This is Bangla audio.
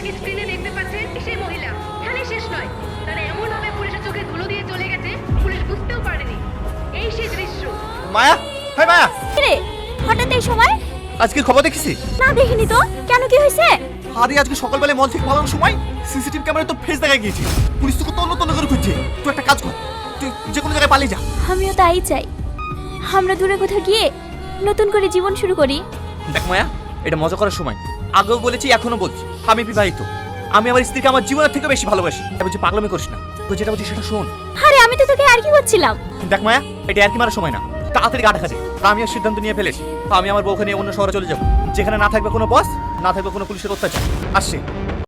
মহিলাকে স্ক্রিনে দেখতে পাচ্ছেন সেই মহিলা এখানে শেষ নয়, তারা এমন ভাবে পুলিশের চোখে ধুলো দিয়ে চলে গেছে পুলিশ বুঝতেও পারেনি। এই সেই দৃশ্য। মায়া, হাই মায়া, রে হঠাৎ এই সময়? আজকে খবর দেখেছি? না দেখিনি তো, কেন কি হয়েছে? আরে আজকে সকালবেলায় মল থেকে পালানোর সময় সিসিটিভি ক্যামেরায় তো ফেস দেখা গিয়েছে। পুলিশ তোকে তন্ন তন্ন করে খুঁজছে। তুই একটা কাজ কর, তুই যে কোনো জায়গায় পালিয়ে যা। আমিও তাই চাই, আমরা দূরে কোথাও গিয়ে নতুন করে জীবন শুরু করি। দেখ মায়া, এটা মজা করার সময়। আগেও বলেছি, এখনো বলছি, আমি বিবাহিত। আমি আমার স্ত্রীকে আমার জীবনের থেকে বেশি ভালোবাসি। এবার যে পাগলামি করিস না, তো যেটা বলছিস সেটা শোন। আরে আমি তো তোকে আর কি করছিলাম। দেখ মায়া, এটা আর কি মারার সময় না, তাড়াতাড়ি গা ঢাকা দে। আমি আর সিদ্ধান্ত নিয়ে ফেলেছি, আমি আমার বউকে নিয়ে অন্য শহরে চলে যাবো, যেখানে না থাকবে কোনো বস, না থাকবে কোনো পুলিশের অত্যাচার। আসছে।